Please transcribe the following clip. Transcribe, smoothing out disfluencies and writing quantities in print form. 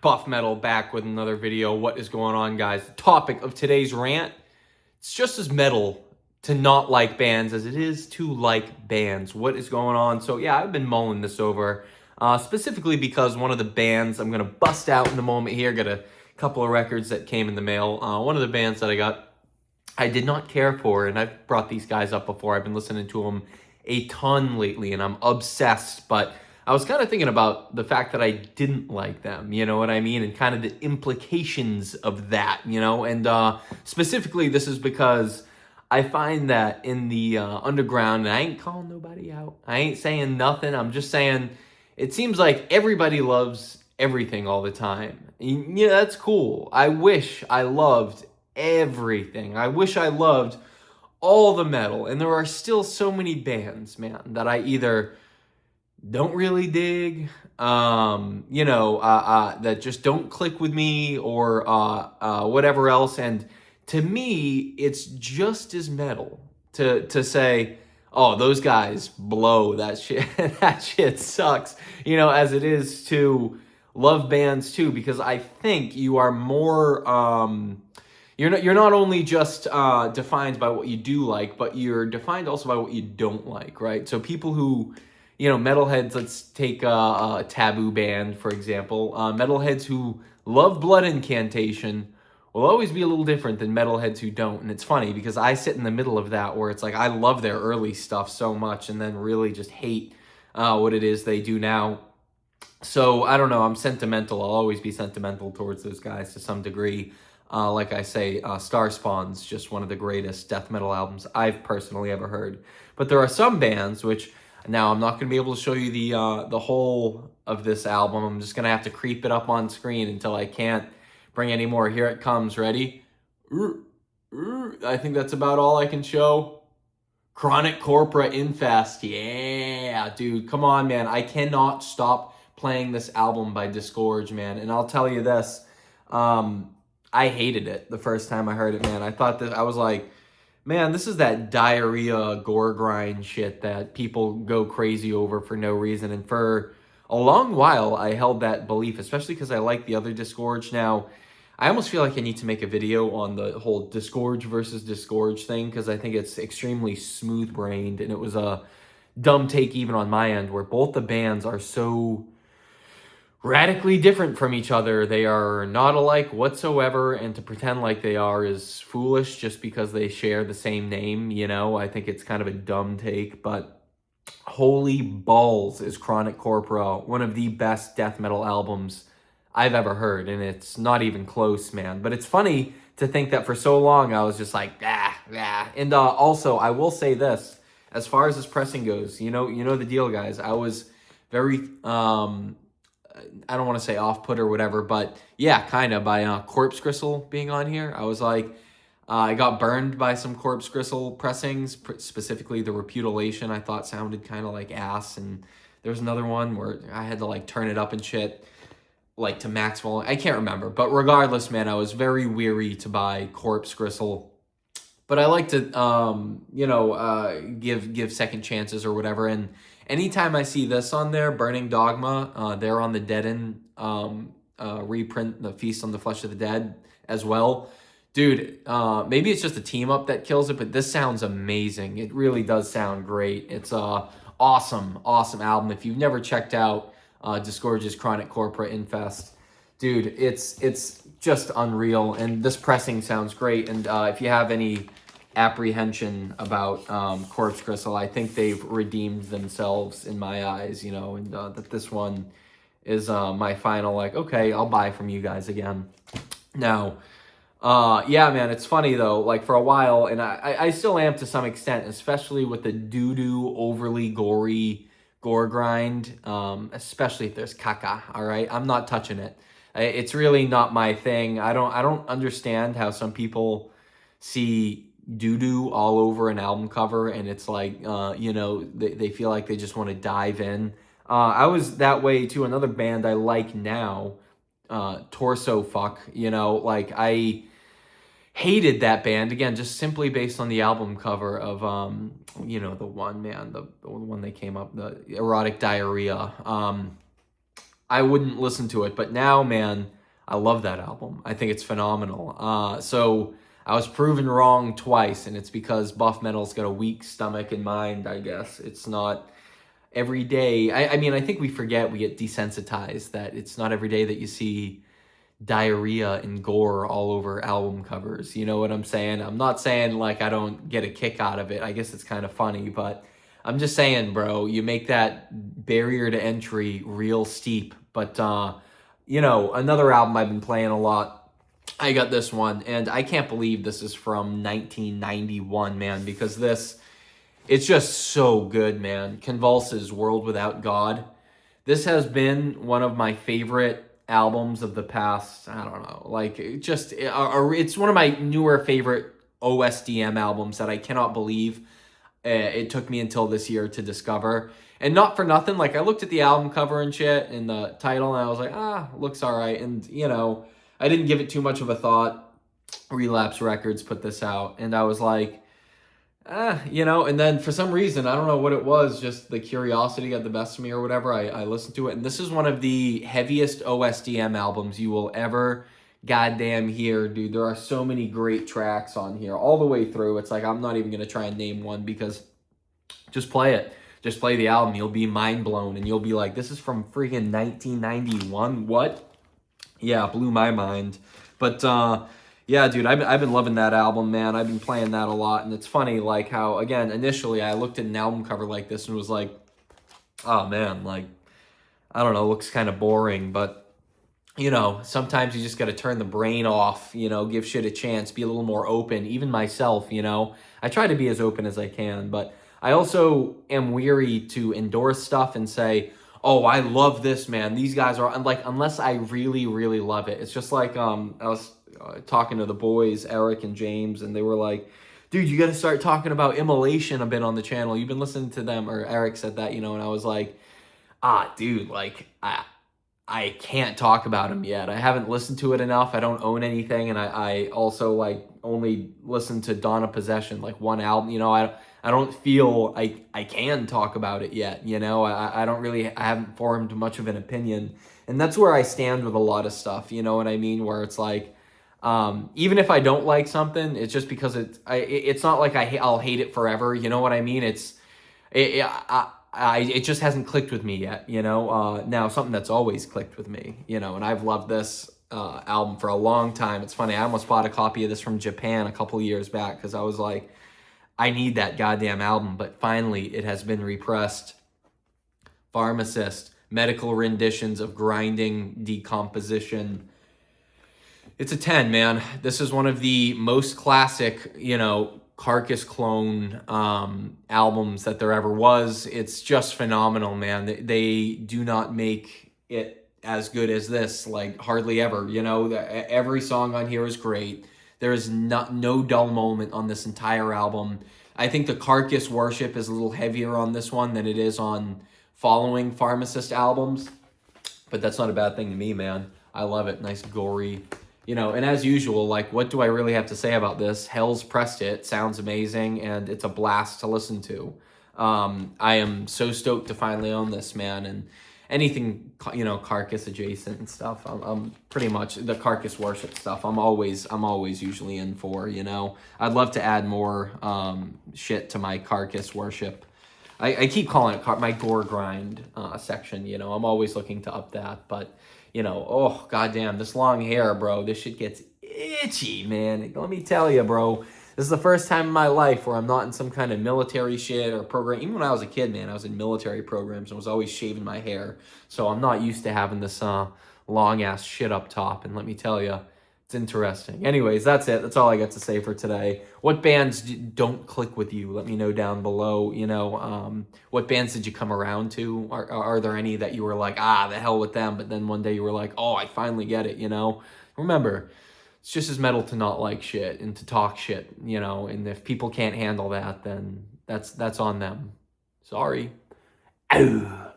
Buffmetal back with another video. What is going on, guys? The topic of today's rant, it's just as metal to not like bands as it is to like bands. What is going on? So yeah, I've been mulling this over, specifically because one of the bands I'm going to bust out in a moment here, got a couple of records that came in the mail. One of the bands that I did not care for, and I've brought these guys up before. I've been listening to them a ton lately, and I'm obsessed, but I was kind of thinking about the fact that I didn't like them, you know what I mean? And kind of the implications of that, you know? And specifically, this is because I find that in the underground, and I ain't calling nobody out. I ain't saying nothing. I'm just saying it seems like everybody loves everything all the time. Yeah, that's cool. I wish I loved everything. I wish I loved all the metal. And there are still so many bands, man, that I either don't really dig, that just don't click with me, or whatever else. And to me, it's just as metal to say, oh, those guys blow, that shit, that shit sucks, as it is to love bands too, because I think you are more, you're not only just defined by what you do like, but you're defined also by what you don't like, right? So people who, metalheads, let's take a Taboo band, for example. Metalheads who love Blood Incantation will always be a little different than metalheads who don't. And it's funny because I sit in the middle of that, where it's like I love their early stuff so much and then really just hate what it is they do now. So I don't know, I'm sentimental. I'll always be sentimental towards those guys to some degree. Like I say, Star Spawn's just one of the greatest death metal albums I've personally ever heard. But there are some bands which, now I'm not going to be able to show you the whole of this album. I'm just going to have to creep it up on screen until I can't bring any more. Here it comes. Ready? I think that's about all I can show. Chronic Corpora Infest. Yeah, dude. Come on, man. I cannot stop playing this album by Disgorge, man. And I'll tell you this. I hated it the first time I heard it, man. I was like, man, this is that diarrhea gore grind shit that people go crazy over for no reason. And for a long while, I held that belief, especially because I like the other Disgorge. Now, I almost feel like I need to make a video on the whole Disgorge versus Disgorge thing, because I think it's extremely smooth-brained, and it was a dumb take even on my end, where both the bands are so radically different from each other. They are not alike whatsoever, and to pretend like they are is foolish just because they share the same name, I think it's kind of a dumb take, but holy balls is Chronic Corpora one of the best death metal albums I've ever heard, and it's not even close, man. But it's funny to think that for so long I was just like, And also, I will say this, as far as this pressing goes, you know the deal, guys. I was very I don't want to say off-put or whatever, but yeah, kind of, by Corpse Gristle being on here. I was like, I got burned by some Corpse Gristle pressings, specifically the Repudiation I thought sounded kind of like ass, and there's another one where I had to like turn it up and shit, like to max volume. I can't remember, but regardless, man, I was very weary to buy Corpse Gristle. But I like to, give second chances or whatever. And anytime I see this on there, Burning Dogma, they're on the Dead End reprint, the Feast on the Flesh of the Dead as well. Dude, maybe it's just the team up that kills it, but this sounds amazing. It really does sound great. It's a awesome album. If you've never checked out Disgorge's Chronic Corpora Infest, dude, it's just unreal, and this pressing sounds great. And if you have any apprehension about Corpse Gristle, I think they've redeemed themselves in my eyes, and that this one is my final, like, okay, I'll buy from you guys again. Now, yeah, man, it's funny though, like for a while, and I still am to some extent, especially with the doo-doo, overly gory gore grind, especially if there's caca, all right? I'm not touching it. It's really not my thing. I don't understand how some people see doo-doo all over an album cover, and it's like, they feel like they just want to dive in. I was that way to another band I like now, Torso Fuck, like I hated that band, again, just simply based on the album cover of, the one they came up, the Erotic Diarrhea. I wouldn't listen to it, but now, man, I love that album. I think it's phenomenal. So I was proven wrong twice, and it's because Buffmetal's got a weak stomach and mind, I guess. It's not every day. I mean, I think we forget, we get desensitized that it's not every day that you see diarrhea and gore all over album covers. You know what I'm saying? I'm not saying like I don't get a kick out of it. I guess it's kind of funny, but I'm just saying, bro, you make that barrier to entry real steep. But you know, another album I've been playing a lot, I got this one, and I can't believe this is from 1991, man, because it's just so good, man. Convuls' World Without God. This has been one of my favorite albums of the past, I don't know, like, it's one of my newer favorite OSDM albums that I cannot believe it took me until this year to discover. And not for nothing, like, I looked at the album cover and shit and the title, and I was like, looks all right. And, you know, I didn't give it too much of a thought. Relapse Records put this out, and I was like, you know, and then for some reason, I don't know what it was, just the curiosity got the best of me or whatever. I listened to it, and this is one of the heaviest OSDM albums you will ever goddamn hear, dude. There are so many great tracks on here all the way through. It's like, I'm not even going to try and name one, because just play it. Just play the album. You'll be mind blown, and you'll be like, this is from freaking 1991? What? Yeah, blew my mind. But, yeah, dude, I've been loving that album, man. I've been playing that a lot, and it's funny, like, how, again, initially I looked at an album cover like this and was like, oh, man, like, I don't know, looks kind of boring, but, you know, sometimes you just got to turn the brain off, you know, give shit a chance, be a little more open. Even myself, you know, I try to be as open as I can, but I also am weary to endorse stuff and say, oh, I love this, man. These guys are, like, unless I really, really love it. It's just like, I was talking to the boys, Eric and James, and they were like, dude, you got to start talking about Immolation a bit on the channel. You've been listening to them, or Eric said that, you know, and I was like, dude, like, I can't talk about them yet. I haven't listened to it enough. I don't own anything, and I also, like, only listened to Dawn of Possession, like, one album. You know, I don't feel I can talk about it yet, you know. I haven't formed much of an opinion, and that's where I stand with a lot of stuff, you know what I mean, where it's like, even if I don't like something, it's just because it's not like I'll hate it forever, you know what I mean? It just hasn't clicked with me yet, you know. Now something that's always clicked with me, you know, and I've loved this album for a long time. It's funny, I almost bought a copy of this from Japan a couple years back, because I was like, I need that goddamn album, but finally it has been repressed. Pharmacist, medical renditions of grinding decomposition. It's a 10, man. This is one of the most classic, you know, Carcass clone albums that there ever was. It's just phenomenal, man. They do not make it as good as this, like, hardly ever. You know, every song on here is great. There is no dull moment on this entire album. I think the Carcass worship is a little heavier on this one than it is on following Pharmacist albums, but that's not a bad thing to me, man. I love it. Nice, gory, you know, and as usual, like, what do I really have to say about this? Hell's pressed it. Sounds amazing, and it's a blast to listen to. I am so stoked to finally own this, man, and anything, you know, Carcass adjacent and stuff, I'm pretty much, the Carcass worship stuff, I'm always usually in for, you know. I'd love to add more shit to my Carcass worship. I keep calling it my gore grind section, you know. I'm always looking to up that, but, you know, oh, goddamn, this long hair, bro, this shit gets itchy, man. Let me tell you, bro. This is the first time in my life where I'm not in some kind of military shit or program. Even when I was a kid, man, I was in military programs and was always shaving my hair. So I'm not used to having this long-ass shit up top. And let me tell you, it's interesting. Anyways, that's it. That's all I got to say for today. What bands don't click with you? Let me know down below. You know, what bands did you come around to? Are there any that you were like, the hell with them, but then one day you were like, oh, I finally get it, you know? Remember, it's just as metal to not like shit and to talk shit, you know, and if people can't handle that, then that's on them. Sorry. Ow.